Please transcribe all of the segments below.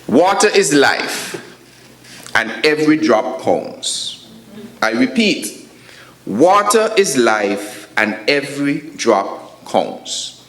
Water is life, and every drop counts. I repeat, water is life, and every drop counts.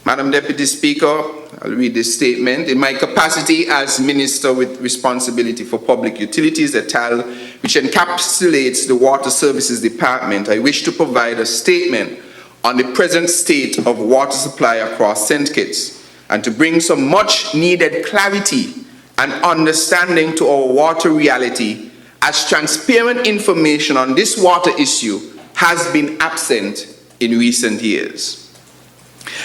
Madam Deputy Speaker, I'll read this statement. In my capacity as Minister with responsibility for public utilities, ETAL, which encapsulates the Water Services Department, I wish to provide a statement on the present state of water supply across St. Kitts and to bring some much needed clarity and understanding to our water reality, as transparent information on this water issue has been absent in recent years.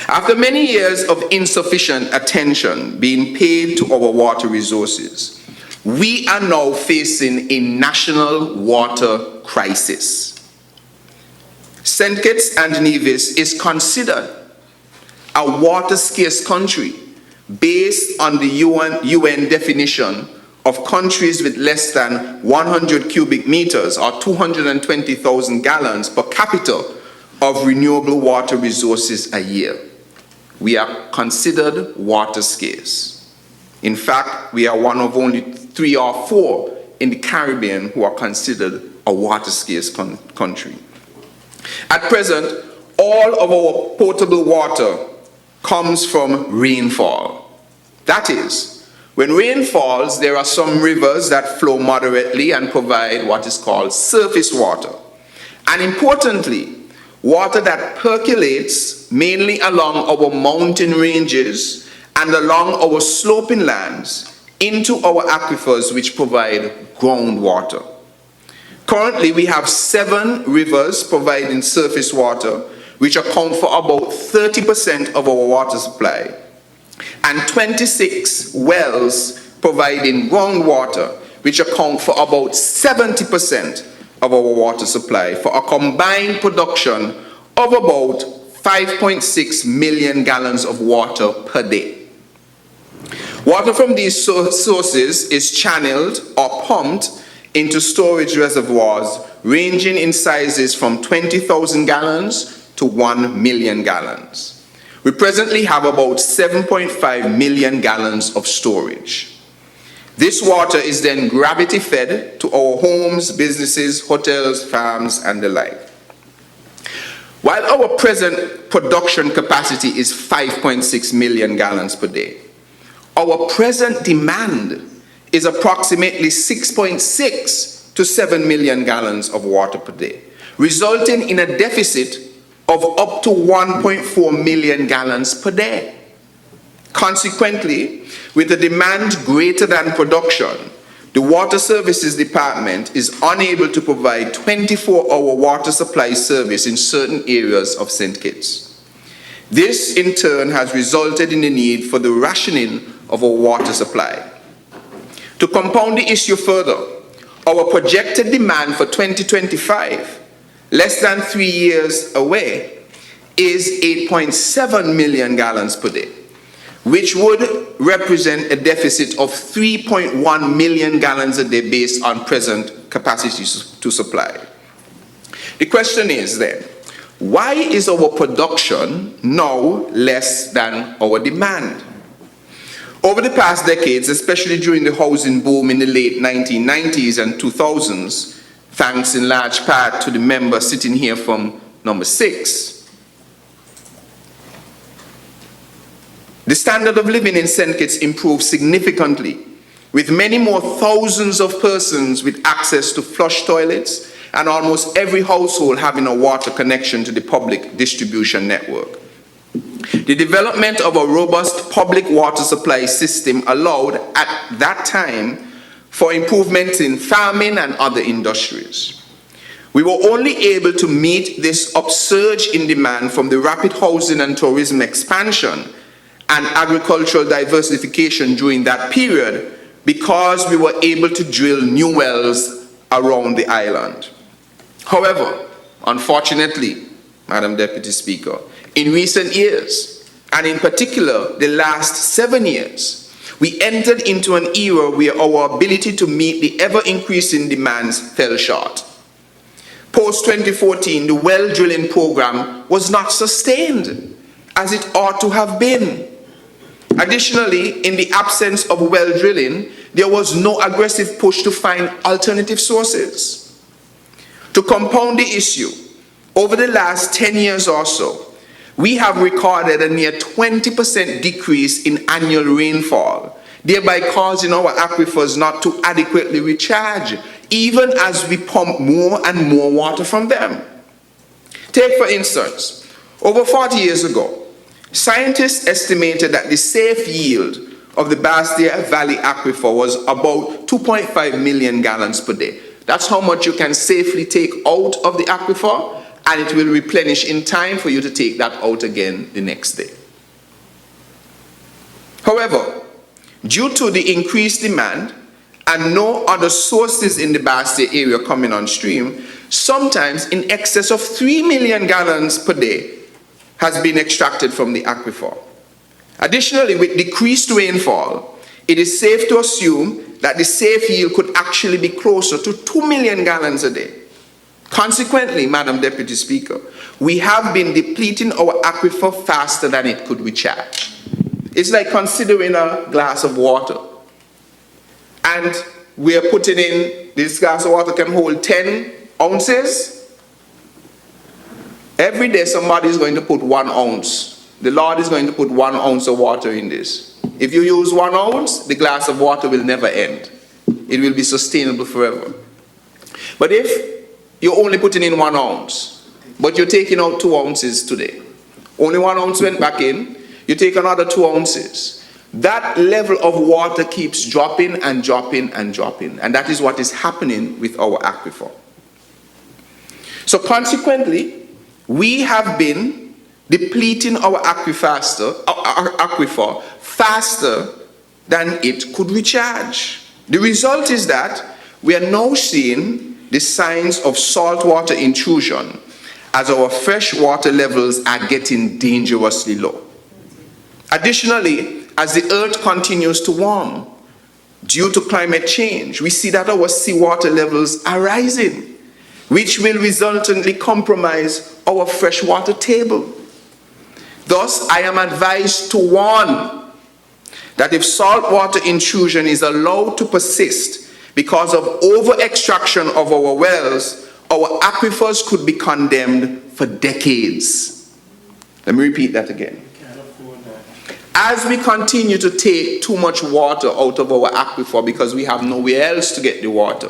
After many years of insufficient attention being paid to our water resources, we are now facing a national water crisis. St. Kitts and Nevis is considered a water-scarce country based on the UN definition of countries with less than 100 cubic meters or 220,000 gallons per capita of renewable water resources a year. We are considered water scarce. In fact, we are one of only 3 or 4 in the Caribbean who are considered a water scarce country. At present, all of our potable water comes from rainfall. That is, when rain falls, there are some rivers that flow moderately and provide what is called surface water. And importantly, water that percolates mainly along our mountain ranges and along our sloping lands into our aquifers, which provide groundwater. Currently, we have 7 rivers providing surface water, which account for about 30% of our water supply, and 26 wells providing groundwater, which account for about 70% of our water supply, for a combined production of about 5.6 million gallons of water per day. Water from these sources is channeled or pumped into storage reservoirs ranging in sizes from 20,000 gallons to 1 million gallons. We presently have about 7.5 million gallons of storage. This water is then gravity fed to our homes, businesses, hotels, farms, and the like. While our present production capacity is 5.6 million gallons per day, our present demand is approximately 6.6 to 7 million gallons of water per day, resulting in a deficit of up to 1.4 million gallons per day. Consequently, with the demand greater than production, the Water Services Department is unable to provide 24-hour water supply service in certain areas of St. Kitts. This, in turn, has resulted in the need for the rationing of our water supply. To compound the issue further, our projected demand for 2025, less than 3 years away, is 8.7 million gallons per day, which would represent a deficit of 3.1 million gallons a day based on present capacity to supply. The question is then, why is our production now less than our demand? Over the past decades, especially during the housing boom in the late 1990s and 2000s, thanks in large part to the member sitting here from number 6, the standard of living in St. Kitts improved significantly, with many more thousands of persons with access to flush toilets and almost every household having a water connection to the public distribution network. The development of a robust public water supply system allowed at that time for improvements in farming and other industries. We were only able to meet this upsurge in demand from the rapid housing and tourism expansion and agricultural diversification during that period because we were able to drill new wells around the island. However, unfortunately, Madam Deputy Speaker, in recent years, and in particular the last 7 years, we entered into an era where our ability to meet the ever-increasing demands fell short. Post-2014, the well drilling program was not sustained as it ought to have been. Additionally, in the absence of well drilling, there was no aggressive push to find alternative sources. To compound the issue, over the last 10 years or so, we have recorded a near 20% decrease in annual rainfall, thereby causing our aquifers not to adequately recharge, even as we pump more and more water from them. Take, for instance, over 40 years ago, scientists estimated that the safe yield of the Bastia Valley Aquifer was about 2.5 million gallons per day. That's how much you can safely take out of the aquifer, and it will replenish in time for you to take that out again the next day. However, due to the increased demand and no other sources in the Bastia area coming on stream, sometimes in excess of 3 million gallons per day has been extracted from the aquifer. Additionally, with decreased rainfall, it is safe to assume that the safe yield could actually be closer to 2 million gallons a day. Consequently, Madam Deputy Speaker, we have been depleting our aquifer faster than it could recharge. It's like considering a glass of water, and we are putting in, this glass of water can hold 10 ounces. Every day somebody is going to put 1 ounce. The Lord is going to put 1 ounce of water in this. If you use 1 ounce, the glass of water will never end. It will be sustainable forever. But if you're only putting in 1 ounce, but you're taking out 2 ounces today, only 1 ounce went back in, you take another 2 ounces, that level of water keeps dropping and dropping and dropping. And that is what is happening with our aquifer. So consequently, we have been depleting our aquifer faster than it could recharge. The result is that we are now seeing the signs of saltwater intrusion as our freshwater levels are getting dangerously low. Additionally, as the earth continues to warm due to climate change, we see that our seawater levels are rising, which will resultantly compromise our freshwater table. Thus, I am advised to warn that if saltwater intrusion is allowed to persist because of over-extraction of our wells, our aquifers could be condemned for decades. Let me repeat that again. As we continue to take too much water out of our aquifer because we have nowhere else to get the water,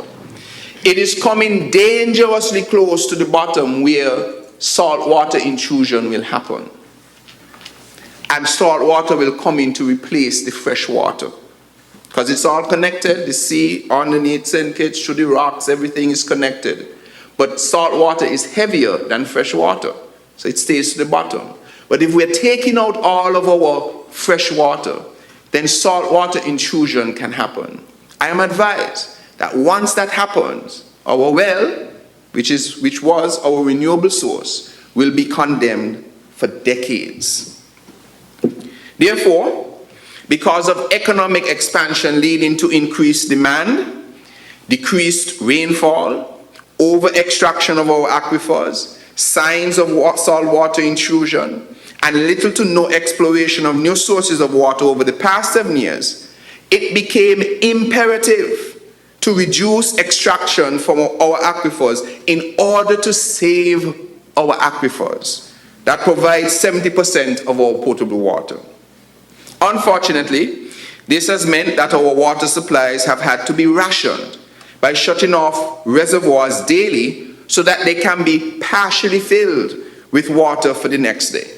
it is coming dangerously close to the bottom where saltwater intrusion will happen. And salt water will come in to replace the fresh water. Because it's all connected, the sea, underneath, St. through the rocks, everything is connected. But salt water is heavier than fresh water, so it stays to the bottom. But if we're taking out all of our fresh water, then saltwater intrusion can happen. I am advised that once that happens, our well, which was our renewable source, will be condemned for decades. Therefore, because of economic expansion leading to increased demand, decreased rainfall, over-extraction of our aquifers, signs of saltwater intrusion, and little to no exploration of new sources of water over the past 7 years, it became imperative to reduce extraction from our aquifers in order to save our aquifers that provide 70% of our potable water. Unfortunately, this has meant that our water supplies have had to be rationed by shutting off reservoirs daily so that they can be partially filled with water for the next day.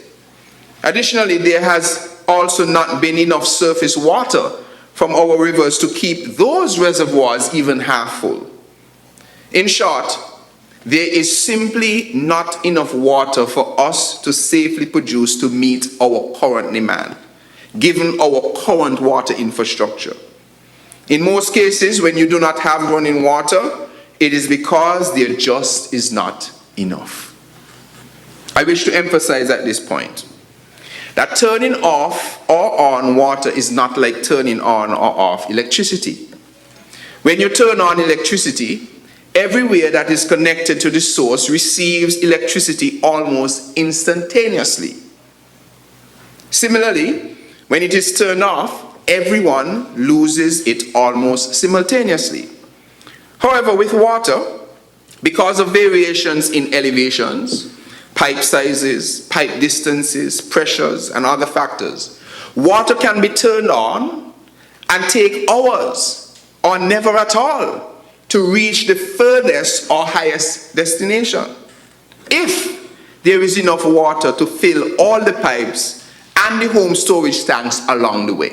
Additionally, there has also not been enough surface water from our rivers to keep those reservoirs even half full. In short, there is simply not enough water for us to safely produce to meet our current demand, given our current water infrastructure. In most cases, when you do not have running water, it is because there just is not enough. I wish to emphasize at this point that turning off or on water is not like turning on or off electricity. When you turn on electricity, everywhere that is connected to the source receives electricity almost instantaneously. Similarly, When it is turned off, everyone loses it almost simultaneously. However, with water, because of variations in elevations, pipe sizes, pipe distances, pressures, and other factors, water can be turned on and take hours or never at all to reach the furthest or highest destination, if there is enough water to fill all the pipes and the home storage tanks along the way.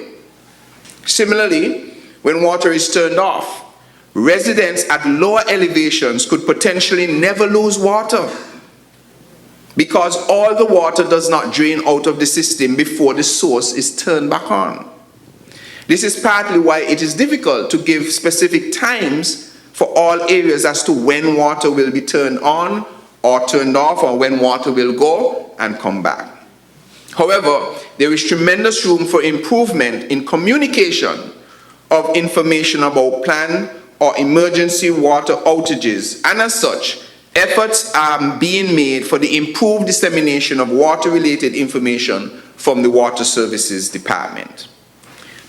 Similarly, when water is turned off, residents at lower elevations could potentially never lose water because all the water does not drain out of the system before the source is turned back on. This is partly why it is difficult to give specific times for all areas as to when water will be turned on or turned off, or when water will go and come back. However, there is tremendous room for improvement in communication of information about planned or emergency water outages, and as such, efforts are being made for the improved dissemination of water-related information from the Water Services Department.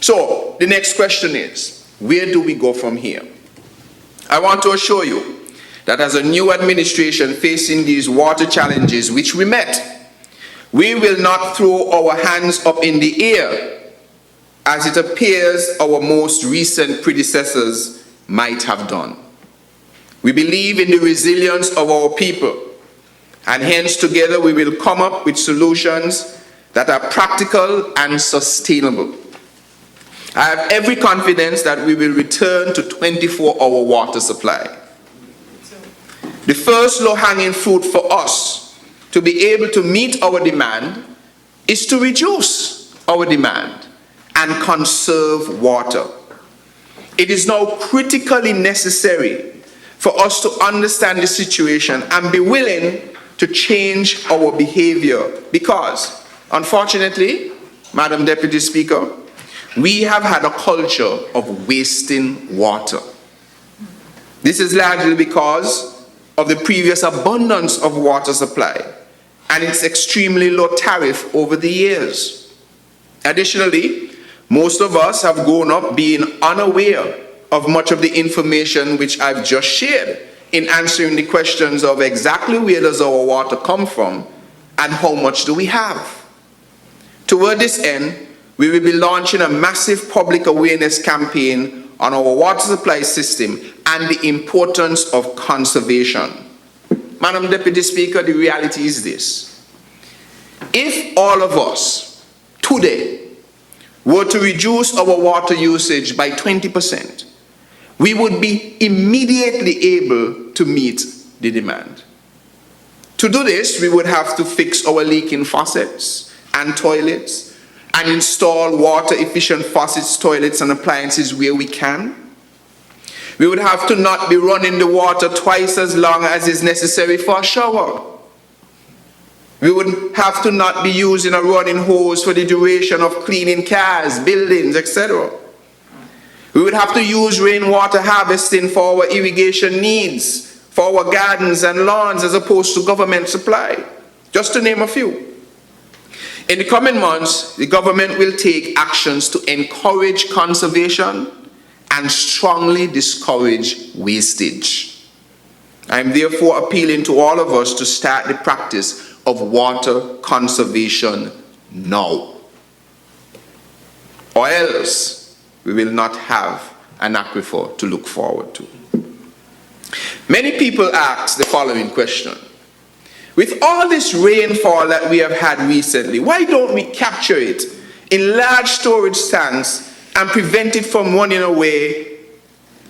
So, the next question is, where do we go from here? I want to assure you that as a new administration facing these water challenges which we met, we will not throw our hands up in the air as it appears our most recent predecessors might have done. We believe in the resilience of our people, and hence together we will come up with solutions that are practical and sustainable. I have every confidence that we will return to 24-hour water supply. The first low-hanging fruit for us to be able to meet our demand is to reduce our demand and conserve water. It is now critically necessary for us to understand the situation and be willing to change our behavior because, unfortunately, Madam Deputy Speaker, we have had a culture of wasting water. This is largely because of the previous abundance of water supply and its extremely low tariff over the years. Additionally, most of us have grown up being unaware of much of the information which I've just shared in answering the questions of exactly where does our water come from and how much do we have. Toward this end, we will be launching a massive public awareness campaign on our water supply system and the importance of conservation. Madam Deputy Speaker, the reality is this. If all of us today were to reduce our water usage by 20%, we would be immediately able to meet the demand. To do this, we would have to fix our leaking faucets and toilets and install water-efficient faucets, toilets, and appliances where we can. We would have to not be running the water twice as long as is necessary for a shower. We would have to not be using a running hose for the duration of cleaning cars, buildings, etc. We would have to use rainwater harvesting for our irrigation needs, for our gardens and lawns as opposed to government supply, just to name a few. In the coming months, the government will take actions to encourage conservation and strongly discourage wastage. I am therefore appealing to all of us to start the practice of water conservation now, or else we will not have an aquifer to look forward to. Many people ask the following question. With all this rainfall that we have had recently, why don't we capture it in large storage tanks and prevent it from running away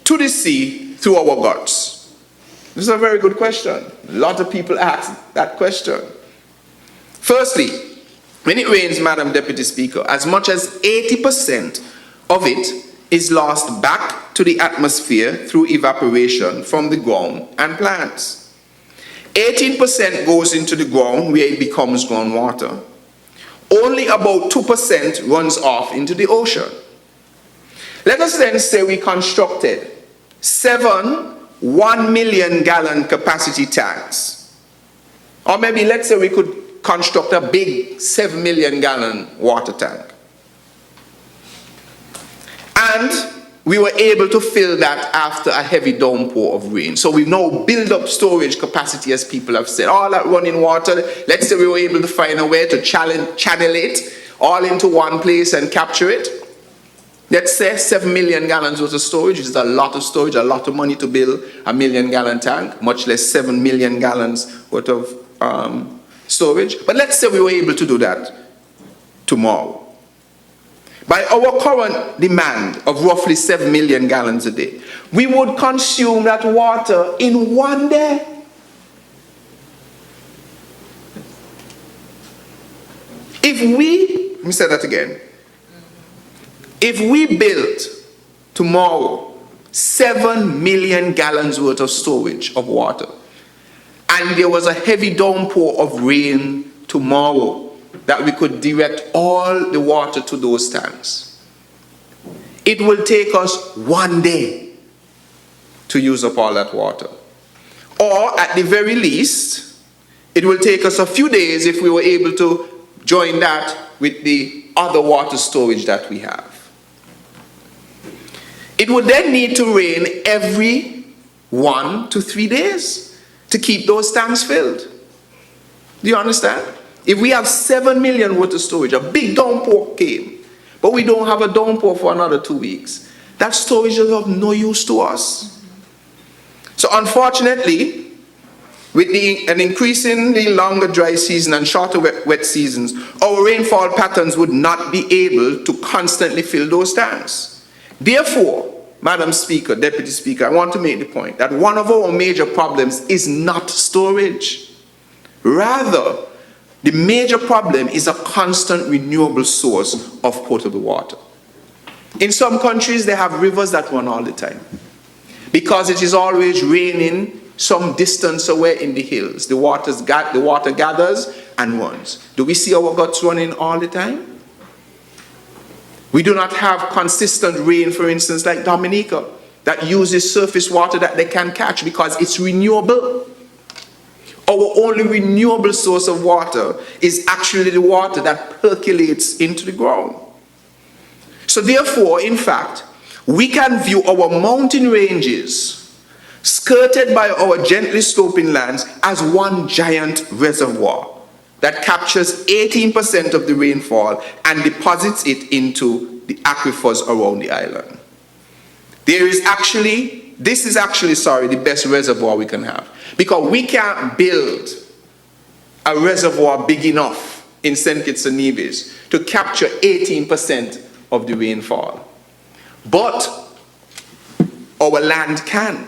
to the sea through our guts? This is a very good question. A lot of people ask that question. Firstly, when it rains, Madam Deputy Speaker, as much as 80% of it is lost back to the atmosphere through evaporation from the ground and plants. 18% goes into the ground where it becomes groundwater. Only about 2% runs off into the ocean. Let us then say we constructed 7 1 million gallon capacity tanks. Or maybe let's say we could construct a big 7 million gallon water tank. And we were able to fill that after a heavy downpour of rain. So we now build up storage capacity, as people have said. All that running water, let's say we were able to find a way to channel it all into one place and capture it. Let's say 7 million gallons worth of storage, which is a lot of storage, a lot of money to build a 1 million gallon tank, much less 7 million gallons worth of storage. But let's say we were able to do that tomorrow. By our current demand of roughly 7 million gallons a day, we would consume that water in 1 day. Let me say that again. If we built tomorrow 7 million gallons worth of storage of water, and there was a heavy downpour of rain tomorrow, that we could direct all the water to those tanks, it will take us 1 day to use up all that water. Or at the very least, it will take us a few days if we were able to join that with the other water storage that we have. It would then need to rain every 1 to 3 days to keep those tanks filled. Do you understand? If we have 7 million worth of storage, a big downpour came, but we don't have a downpour for another 2 weeks, that storage is of no use to us. So unfortunately, with an increasingly longer dry season and shorter wet seasons, our rainfall patterns would not be able to constantly fill those tanks. Therefore, Madam Speaker, Deputy Speaker, I want to make the point that one of our major problems is not storage. Rather, the major problem is a constant renewable source of potable water. In some countries, they have rivers that run all the time, because it is always raining some distance away in the hills. The water gathers and runs. Do we see our guts running all the time? We do not have consistent rain, for instance, like Dominica, that uses surface water that they can catch because it's renewable. Our only renewable source of water is actually the water that percolates into the ground. So therefore, in fact, we can view our mountain ranges skirted by our gently sloping lands as one giant reservoir that captures 18% of the rainfall and deposits it into the aquifers around the island. This is actually the best reservoir we can have, because we can't build a reservoir big enough in St. Kitts and Nevis to capture 18% of the rainfall. But our land can.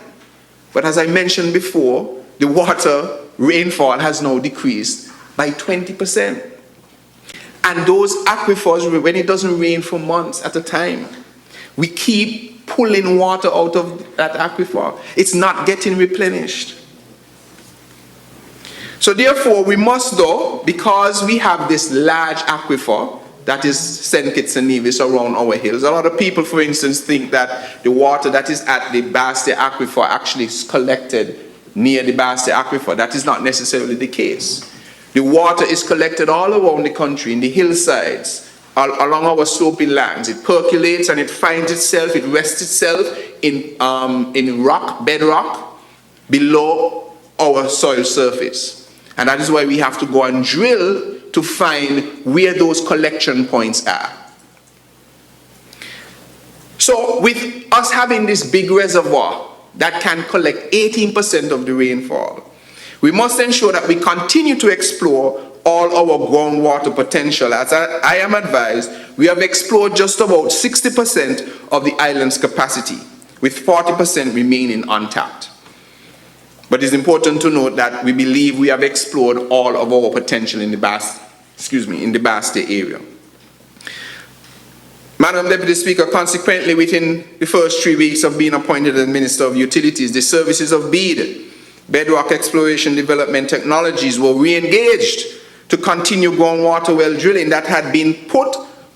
But as I mentioned before, the water rainfall has now decreased by 20%. And those aquifers, when it doesn't rain for months at a time, we keep pulling water out of that aquifer. It's not getting replenished. So therefore, we must, though, because we have this large aquifer that is St. Kitts and Nevis around our hills. A lot of people, for instance, think that the water that is at the Basti Aquifer actually is collected near the Basti Aquifer. That is not necessarily the case. The water is collected all around the country, in the hillsides, along our sloping lands. It percolates and it finds itself, it rests itself in bedrock, below our soil surface. And that is why we have to go and drill to find where those collection points are. So with us having this big reservoir that can collect 18% of the rainfall, we must ensure that we continue to explore all our groundwater potential. As I am advised, we have explored just about 60% of the island's capacity, with 40% remaining untapped. But it's important to note that we believe we have explored all of our potential in the Basti area. Madam Deputy Speaker, consequently, within the first 3 weeks of being appointed as Minister of Utilities, the services of BEAD, Bedrock Exploration Development Technologies, were re-engaged to continue groundwater well drilling that had been put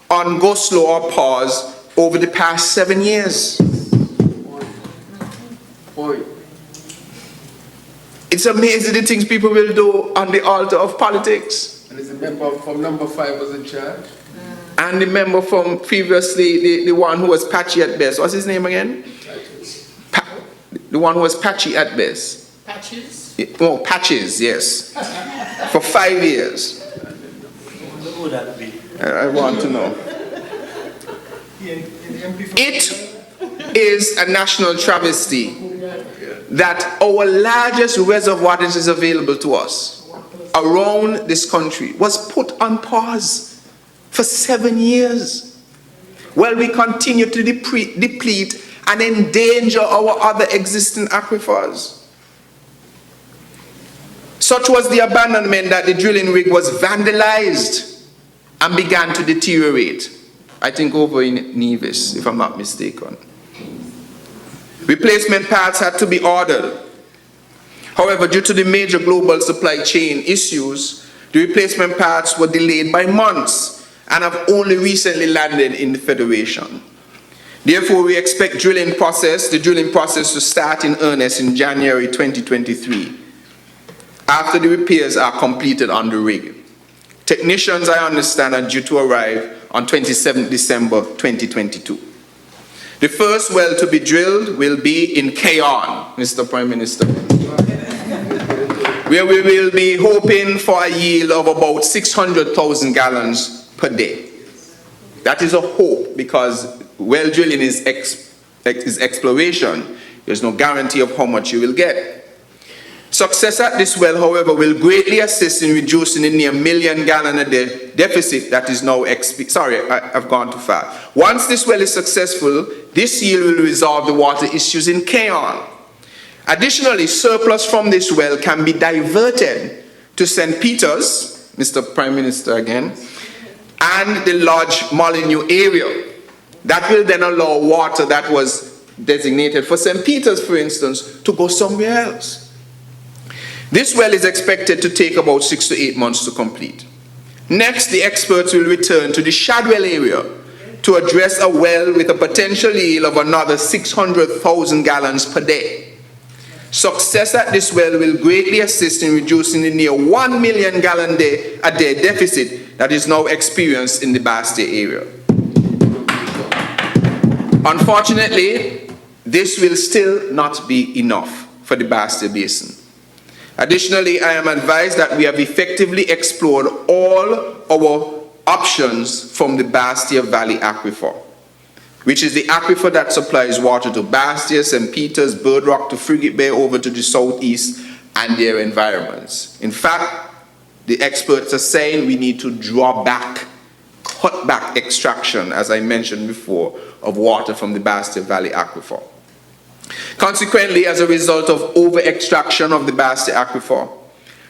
on go slow or pause over the past 7 years. It's amazing the things people will do on the altar of politics. And it's a member from number 5 was in charge. And the member from previously, the one who was patchy at best, what's his name again? The one who was patchy at best. Patches? Oh, Patches, yes. For 5 years. Who would that be? I want to know. It is a national travesty that our largest reservoir that is available to us around this country was put on pause for 7 years while we continue to deplete and endanger our other existing aquifers. Such was the abandonment that the drilling rig was vandalized and began to deteriorate. I think over in Nevis, if I'm not mistaken. Replacement parts had to be ordered. However, due to the major global supply chain issues, the replacement parts were delayed by months and have only recently landed in the Federation. Therefore, we expect the drilling process to start in earnest in January 2023, after the repairs are completed on the rig. Technicians, I understand, are due to arrive on 27 December 2022. The first well to be drilled will be in Keon, Mr. Prime Minister, where we will be hoping for a yield of about 600,000 gallons per day. That is a hope, because well drilling is exploration. There's no guarantee of how much you will get. Success at this well, however, will greatly assist in reducing the near million gallon a day deficit that is now I've gone too far. Once this well is successful, this yield will resolve the water issues in Keon. Additionally, surplus from this well can be diverted to St. Peter's, Mr. Prime Minister again, and the Lodge Molyneux area. That will then allow water that was designated for St. Peter's, for instance, to go somewhere else. This well is expected to take about 6 to 8 months to complete. Next, the experts will return to the Shadwell area to address a well with a potential yield of another 600,000 gallons per day. Success at this well will greatly assist in reducing the near 1 million gallon a day deficit that is now experienced in the Bastia area. Unfortunately, this will still not be enough for the Bastia Basin. Additionally, I am advised that we have effectively explored all our options from the Bastia Valley Aquifer, which is the aquifer that supplies water to Bastia, St. Peter's, Bird Rock to Frigate Bay over to the southeast and their environments. In fact, the experts are saying we need to cut back extraction, as I mentioned before, of water from the Bastia Valley Aquifer. Consequently, as a result of over-extraction of the Bastia Aquifer,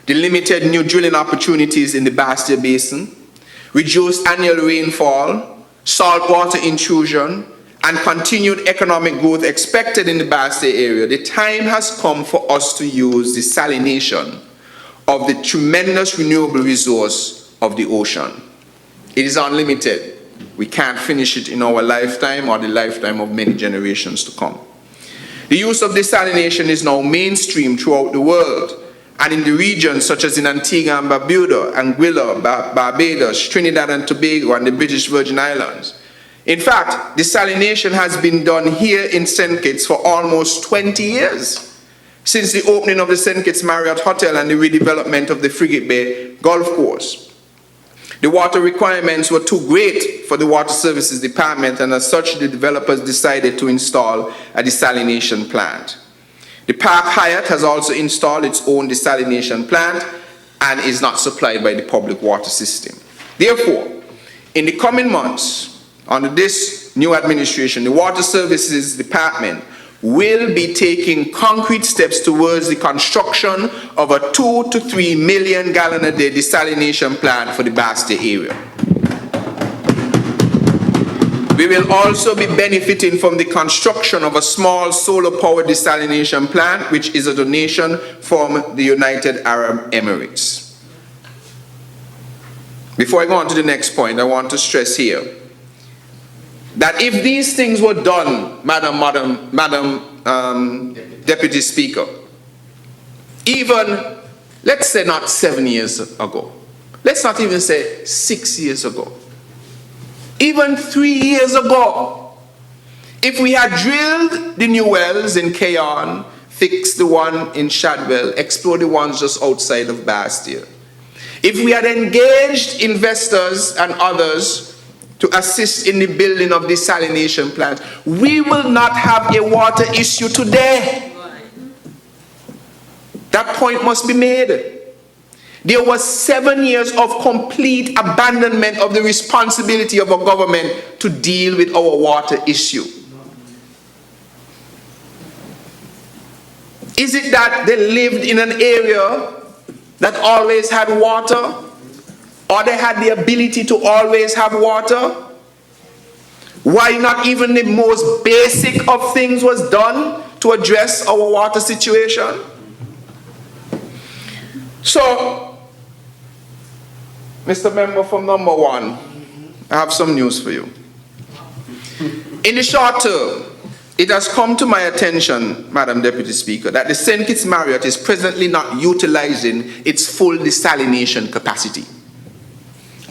the limited new drilling opportunities in the Bastia Basin, reduced annual rainfall, saltwater intrusion, and continued economic growth expected in the Bastia area, the time has come for us to use desalination of the tremendous renewable resource of the ocean. It is unlimited. We can't finish it in our lifetime or the lifetime of many generations to come. The use of desalination is now mainstream throughout the world, and in the regions such as in Antigua and Barbuda, Anguilla, Barbados, Trinidad and Tobago, and the British Virgin Islands. In fact, desalination has been done here in St. Kitts for almost 20 years, since the opening of the St. Kitts Marriott Hotel and the redevelopment of the Frigate Bay Golf Course. The water requirements were too great for the Water Services Department, and as such, the developers decided to install a desalination plant. The Park Hyatt has also installed its own desalination plant and is not supplied by the public water system. Therefore, in the coming months, under this new administration, the Water Services Department will be taking concrete steps towards the construction of a 2 to 3 million gallon a day desalination plant for the Bastia area. We will also be benefiting from the construction of a small solar powered desalination plant, which is a donation from the United Arab Emirates. Before I go on to the next point, I want to stress here that if these things were done, Madam Deputy Speaker, even, let's say not 7 years ago, let's not even say 6 years ago, even 3 years ago, if we had drilled the new wells in Keyon, fixed the one in Shadwell, explored the ones just outside of Bastia, if we had engaged investors and others to assist in the building of desalination plants, we will not have a water issue today. That point must be made. There was 7 years of complete abandonment of the responsibility of a government to deal with our water issue. Is it that they lived in an area that always had water? Or they had the ability to always have water? Why not even the most basic of things was done to address our water situation? So, Mr. Member from number 1, I have some news for you. In the short term, it has come to my attention, Madam Deputy Speaker, that the St. Kitts Marriott is presently not utilizing its full desalination capacity.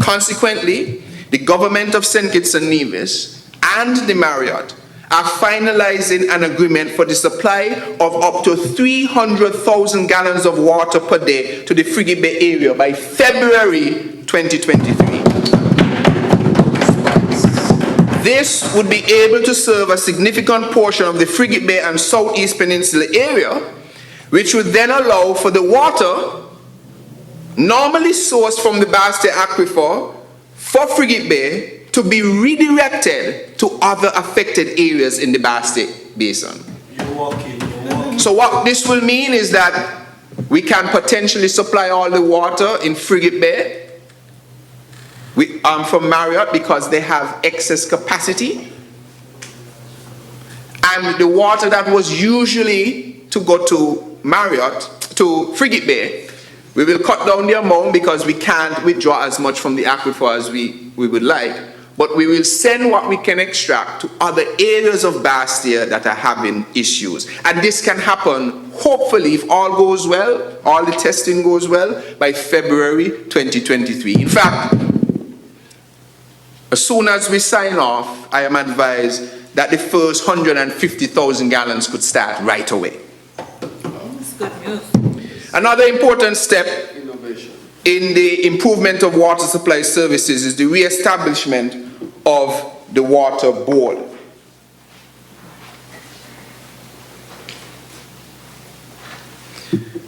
Consequently, the government of St. Kitts and Nevis and the Marriott are finalizing an agreement for the supply of up to 300,000 gallons of water per day to the Frigate Bay area by February 2023. This would be able to serve a significant portion of the Frigate Bay and Southeast Peninsula area, which would then allow for the water normally sourced from the Bastia Aquifer for Frigate Bay to be redirected to other affected areas in the Bastia Basin. So what this will mean is that we can potentially supply all the water in Frigate Bay from Marriott because they have excess capacity. And the water that was usually to go to Marriott, to Frigate Bay, we will cut down the amount because we can't withdraw as much from the aquifer as we would like. But we will send what we can extract to other areas of Bastia that are having issues. And this can happen, hopefully, if all goes well, all the testing goes well, by February 2023. In fact, as soon as we sign off, I am advised that the first 150,000 gallons could start right away. That's good news. Another important step in the improvement of water supply services is the re-establishment of the Water Board.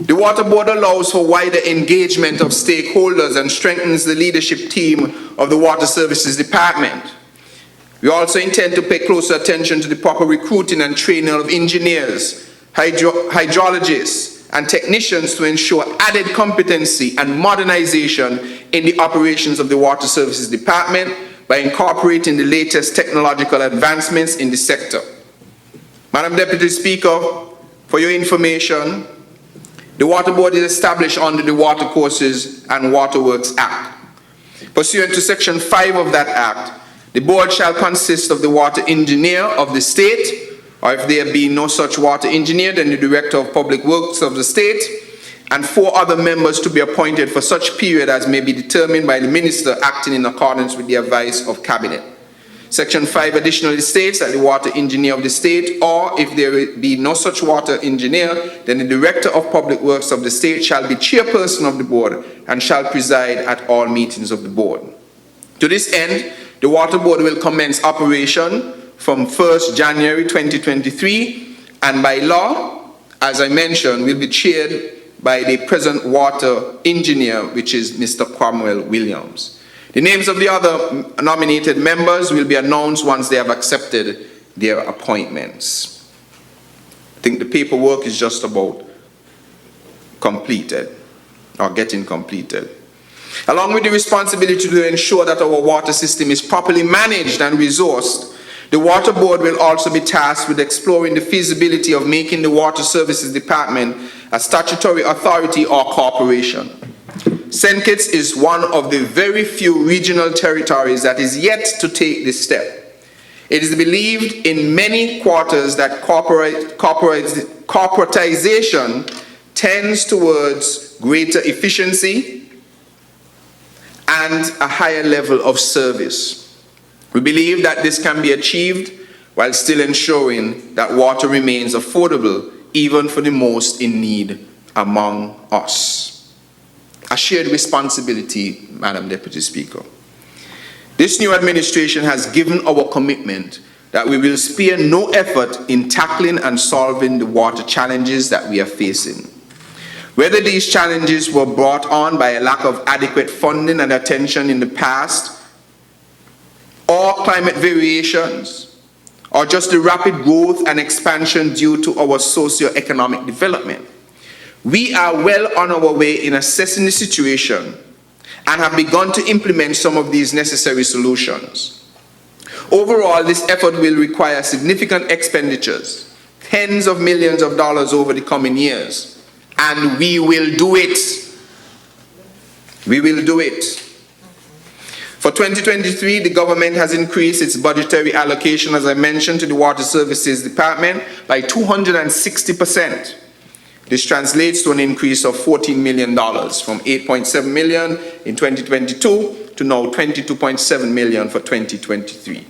The Water Board allows for wider engagement of stakeholders and strengthens the leadership team of the Water Services Department. We also intend to pay closer attention to the proper recruiting and training of engineers, hydrologists, and technicians to ensure added competency and modernization in the operations of the Water Services Department by incorporating the latest technological advancements in the sector. Madam Deputy Speaker, for your information, the Water Board is established under the Water Courses and Waterworks Act. Pursuant to Section 5 of that Act, the board shall consist of the water engineer of the state, or if there be no such water engineer, then the Director of Public Works of the state, and 4 other members to be appointed for such period as may be determined by the Minister acting in accordance with the advice of Cabinet. Section 5 additionally states that the water engineer of the state, or if there be no such water engineer, then the Director of Public Works of the state shall be chairperson of the board and shall preside at all meetings of the board. To this end, the Water Board will commence operation from 1st January 2023, and by law, as I mentioned, will be chaired by the present water engineer, which is Mr. Cromwell Williams. The names of the other nominated members will be announced once they have accepted their appointments. I think the paperwork is just about completed, or getting completed. Along with the responsibility to ensure that our water system is properly managed and resourced, the Water Board will also be tasked with exploring the feasibility of making the Water Services Department a statutory authority or corporation. St. Kitts is one of the very few regional territories that is yet to take this step. It is believed in many quarters that corporatization tends towards greater efficiency and a higher level of service. We believe that this can be achieved while still ensuring that water remains affordable even for the most in need among us. A shared responsibility, Madam Deputy Speaker. This new administration has given our commitment that we will spare no effort in tackling and solving the water challenges that we are facing. Whether these challenges were brought on by a lack of adequate funding and attention in the past, or climate variations, or just the rapid growth and expansion due to our socio-economic development, we are well on our way in assessing the situation and have begun to implement some of these necessary solutions. Overall, this effort will require significant expenditures, tens of millions of dollars over the coming years, and we will do it. We will do it. For 2023, the government has increased its budgetary allocation, as I mentioned, to the Water Services Department by 260%. This translates to an increase of $14 million from $8.7 million in 2022 to now $22.7 million for 2023.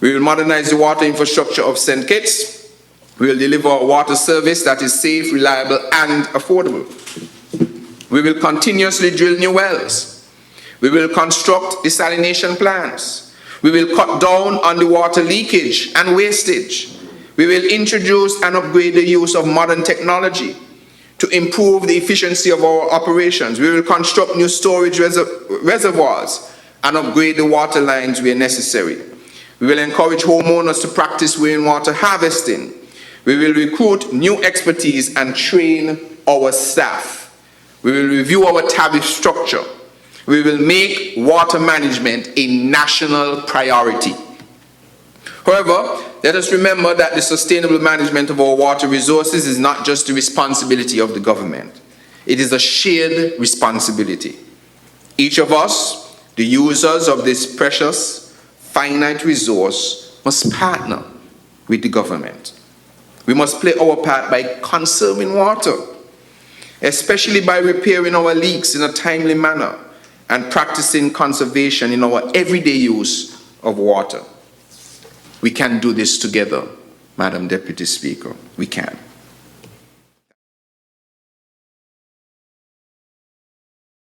We will modernize the water infrastructure of St. Kitts. We will deliver a water service that is safe, reliable, and affordable. We will continuously drill new wells. We will construct desalination plants. We will cut down on the water leakage and wastage. We will introduce and upgrade the use of modern technology to improve the efficiency of our operations. We will construct new storage reservoirs and upgrade the water lines where necessary. We will encourage homeowners to practice rainwater harvesting. We will recruit new expertise and train our staff. We will review our tariff structure. We will make water management a national priority. However, let us remember that the sustainable management of our water resources is not just the responsibility of the government. It is a shared responsibility. Each of us, the users of this precious, finite resource, must partner with the government. We must play our part by conserving water, especially by repairing our leaks in a timely manner and practicing conservation in our everyday use of water. We can do this together, Madam Deputy Speaker. We can.